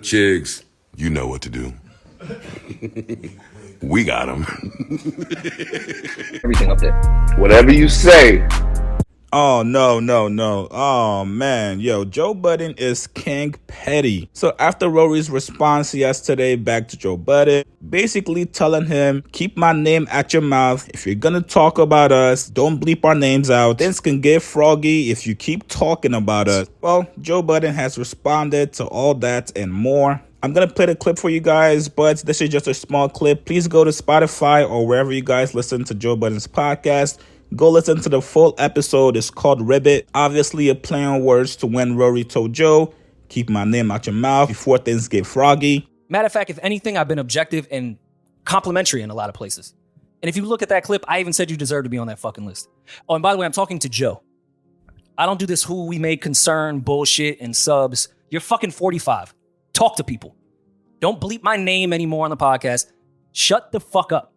Chigs, you know what to do. We got him. Everything up there. Whatever you say. Oh, no. Oh, man. Yo, Joe Budden is King Petty. So after Rory's response yesterday back to Joe Budden, basically telling him, keep my name at your mouth. If you're gonna talk about us, don't bleep our names out. Things can get froggy if you keep talking about us. Well, Joe Budden has responded to all that and more. I'm going to play the clip for you guys, but this is just a small clip. Please go to Spotify or wherever you guys listen to Joe Budden's podcast. Go listen to the full episode. It's called Ribbit. Obviously, a play on words to when Rory told Joe, keep my name out your mouth before things get froggy. Matter of fact, if anything, I've been objective and complimentary in a lot of places. And if you look at that clip, I even said you deserve to be on that fucking list. Oh, and by the way, I'm talking to Joe. I don't do this who we made concern bullshit and subs. You're fucking 45. Talk to people. Don't bleep my name anymore on the podcast. Shut the fuck up.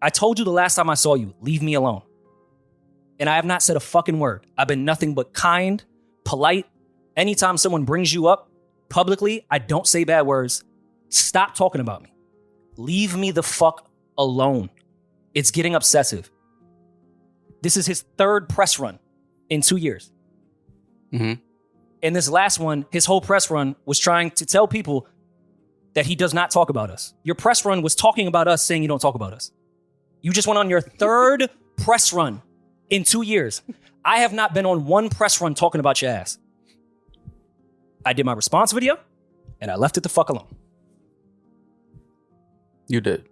I told you the last time I saw you, leave me alone. And I have not said a fucking word. I've been nothing but kind, polite. Anytime someone brings you up publicly, I don't say bad words. Stop talking about me. Leave me the fuck alone. It's getting obsessive. This is his third press run in 2 years. Mm-hmm. And this last one, his whole press run was trying to tell people that he does not talk about us. Your press run was talking about us, saying you don't talk about us. You just went on your third press run in 2 years. I have not been on one press run talking about your ass. I did my response video, and I left it the fuck alone. You did.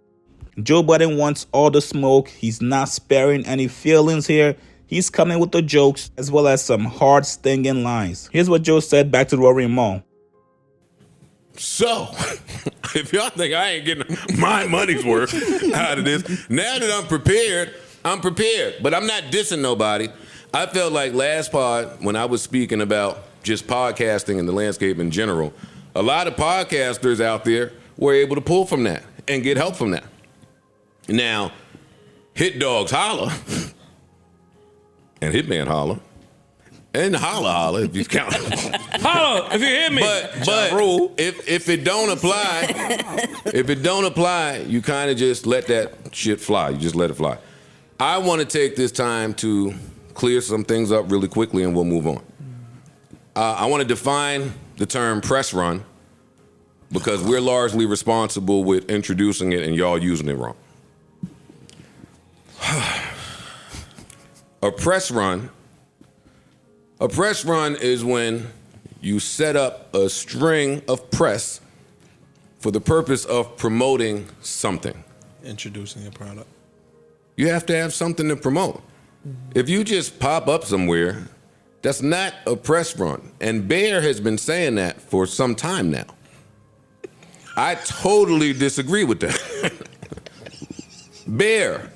Joe Budden wants all the smoke. He's not sparing any feelings here. He's coming with the jokes as well as some hard stinging lines. Here's what Joe said back to Rory and Mo. So, if y'all think I ain't getting my money's worth out of this, now that I'm prepared. But I'm not dissing nobody. I felt like last pod, when I was speaking about just podcasting and the landscape in general, a lot of podcasters out there were able to pull from that and get help from that. Now, Hit Dogs holla, and Hitman holla, and holla if you count. Holla if you hear me. But if it don't apply, you kind of just let that shit fly. You just let it fly. I want to take this time to clear some things up really quickly, and we'll move on. I want to define the term press run because we're largely responsible with introducing it, and y'all using it wrong. A press run is when you set up a string of press for the purpose of promoting something. Introducing a product. You have to have something to promote. If you just pop up somewhere, that's not a press run. And Bear has been saying that for some time now. I totally disagree with that. Bear.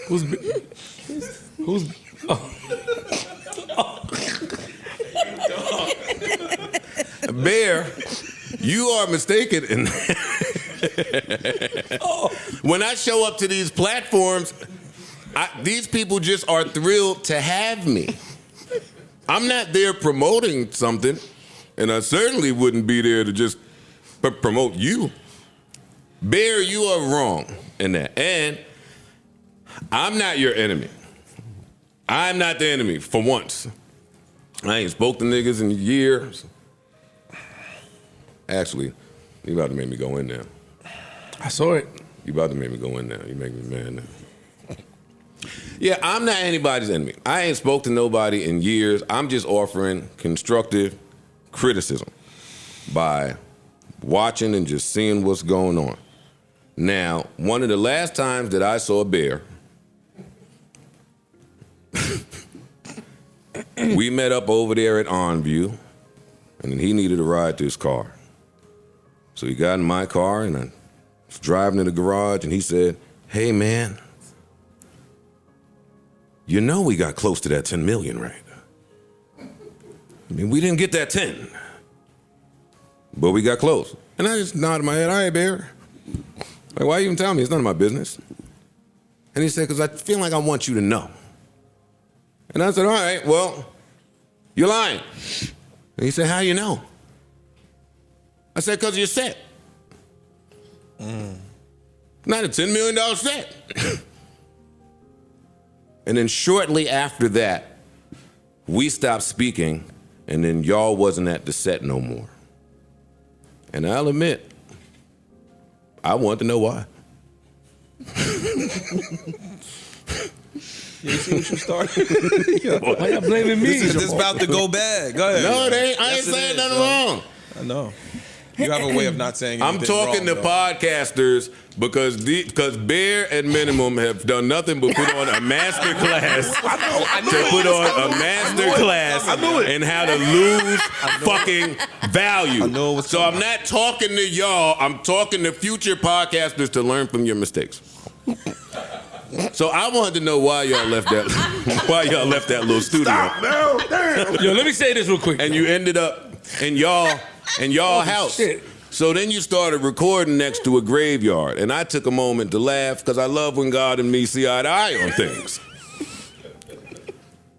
Who's Bear, you are mistaken in when I show up to these platforms, these people just are thrilled to have me. I'm not there promoting something, and I certainly wouldn't be there to just promote you. Bear, you are wrong in that. And I'm not your enemy. I'm not the enemy, for once. I ain't spoke to niggas in years. Actually, you about to make me go in there. I saw it. You about to make me go in there. You make me mad now. Yeah, I'm not anybody's enemy. I ain't spoke to nobody in years. I'm just offering constructive criticism by watching and just seeing what's going on. Now, one of the last times that I saw Bear, we met up over there at Onview, and he needed a ride to his car. So he got in my car, and I was driving to the garage, and he said, "Hey, man, you know we got close to that 10 million, right? I mean, we didn't get that 10, but we got close." And I just nodded my head, "All right, Bear. Like, why you even tell me? It's none of my business." And he said, "Because I feel like I want you to know." And I said, "All right, well, you're lying. And he said, how you know? I said, because you're set. Not a $10 million set. And then shortly after that, we stopped speaking, and then y'all wasn't at the set no more. And I'll admit, I want to know why. You see what you started? Why y'all blaming me? This is about to go bad. Go ahead. No, it ain't. I ain't Yes, it saying is, nothing yo. wrong. I know. You have a way of not saying I'm anything talking wrong, to though. podcasters because Bear and Minimum have done nothing but put on a master class to put on a master class and how to lose fucking value. I know it was So coming. I'm not talking to y'all. I'm talking to future podcasters to learn from your mistakes. So I wanted to know why y'all left that little studio. Yo, let me say this real quick. And you ended up in y'all house. shit. So then you started recording next to a graveyard, and I took a moment to laugh because I love when God and me see eye to eye on things.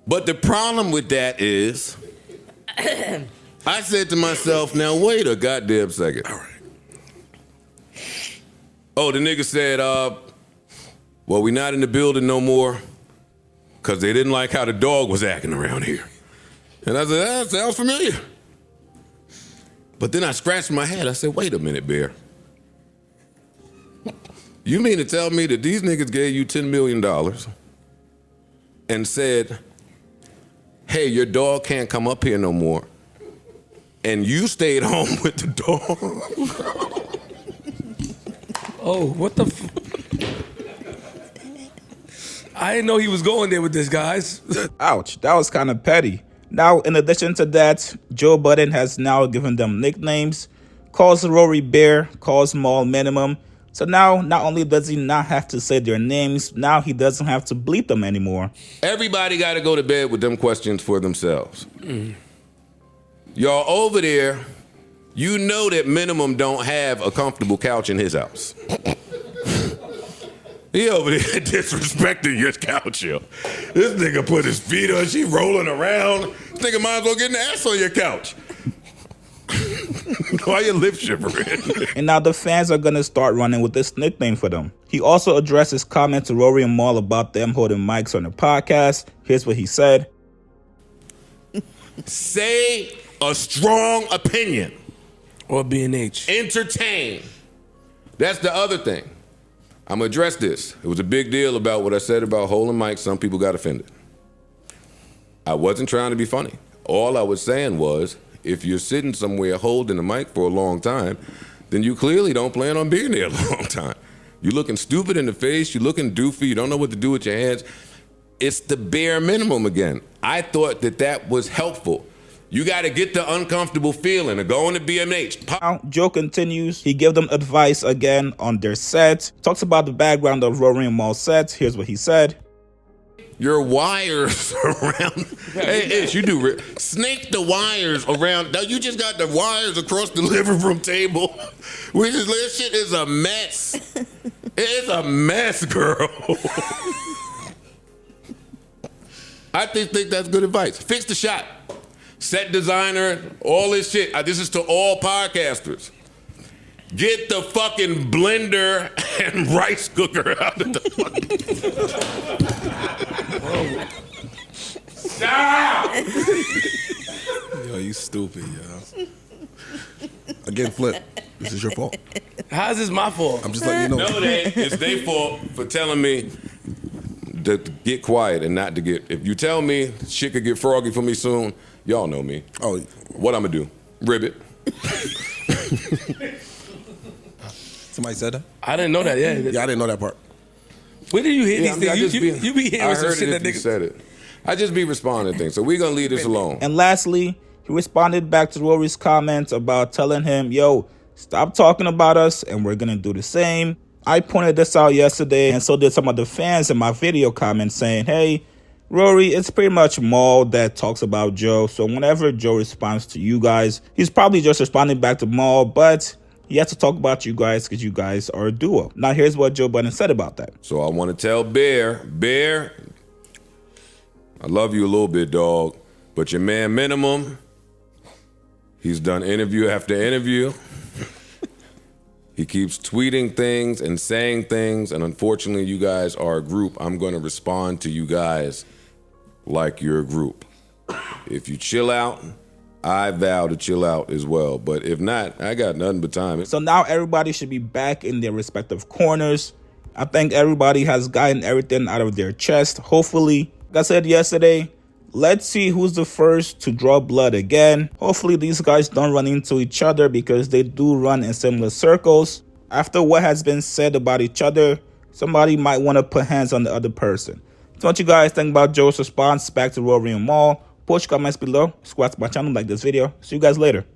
But the problem with that is, I said to myself, now wait a goddamn second. All right. Oh, the nigga said, well, we not in the building no more because they didn't like how the dog was acting around here. And I said, that sounds familiar. But then I scratched my head. I said, wait a minute, Bear. You mean to tell me that these niggas gave you $10 million and said, hey, your dog can't come up here no more, and you stayed home with the dog? Oh, what the I didn't know he was going there with this, guys. Ouch, that was kind of petty. Now, in addition to that, Joe Budden has now given them nicknames, calls Rory Bear, calls Maul Minimum. So now, not only does he not have to say their names, now he doesn't have to bleep them anymore. Everybody got to go to bed with them questions for themselves. Y'all over there, you know that Minimum don't have a comfortable couch in his house. He over there disrespecting your couch, yo. This nigga put his feet on, she rolling around. This nigga might as well get an ass on your couch. Why you lip shivering? And now the fans are going to start running with this nickname for them. He also addressed his comment to Rory and Maul about them holding mics on the podcast. Here's what he said. Say a strong opinion. Or B&H. Entertain. That's the other thing. I'm going to address this. It was a big deal about what I said about holding mics. Some people got offended. I wasn't trying to be funny. All I was saying was, if you're sitting somewhere holding the mic for a long time, then you clearly don't plan on being there a long time. You're looking stupid in the face. You're looking doofy. You don't know what to do with your hands. It's the bare minimum again. I thought that was helpful. You got to get the uncomfortable feeling of going to BMH. Now, Joe continues. He gave them advice again on their set. Talks about the background of Rory and Maul's set. Here's what he said. Your wires around. Hey, Ish, you do. Snake the wires around. Now, you just got the wires across the living room table. This shit is a mess. It's a mess, girl. I think that's good advice. Fix the shot. Set designer, all this shit. This is to all podcasters. Get the fucking blender and rice cooker out of the fucking... Stop! Yo, you stupid, yo. Again, Flip, this is your fault. How is this my fault? I'm just letting you know. No, it's their fault for telling me to get quiet and not to get... If you tell me shit could get froggy for me soon, y'all know me. Oh, what I'm gonna do? Ribbit. Somebody said that? I didn't know that. Yeah, Yeah, I didn't know that part. Where did you hear these things? You be hearing some shit that you niggas said it. I just be responding to things. So we're gonna leave this alone. And lastly, he responded back to Rory's comments about telling him, yo, stop talking about us and we're gonna do the same. I pointed this out yesterday, and so did some of the fans in my video comments saying, hey, Rory, it's pretty much Maul that talks about Joe. So whenever Joe responds to you guys, he's probably just responding back to Maul, but he has to talk about you guys because you guys are a duo. Now, here's what Joe Budden said about that. So I want to tell Bear, I love you a little bit, dog, but your man Minimum, He's done interview after interview. He keeps tweeting things and saying things, and unfortunately, you guys are a group. I'm going to respond to you guys like you're a group. If you chill out, I vow to chill out as well. But if not, I got nothing but time. So now everybody should be back in their respective corners. I think everybody has gotten everything out of their chest, hopefully. Like I said yesterday, let's see who's the first to draw blood again. Hopefully these guys don't run into each other because they do run in similar circles. After what has been said about each other, somebody might want to put hands on the other person. So what you guys think about Joe's response back to Rory and Mal? Post your comments below. Subscribe to my channel, like this video. See you guys later.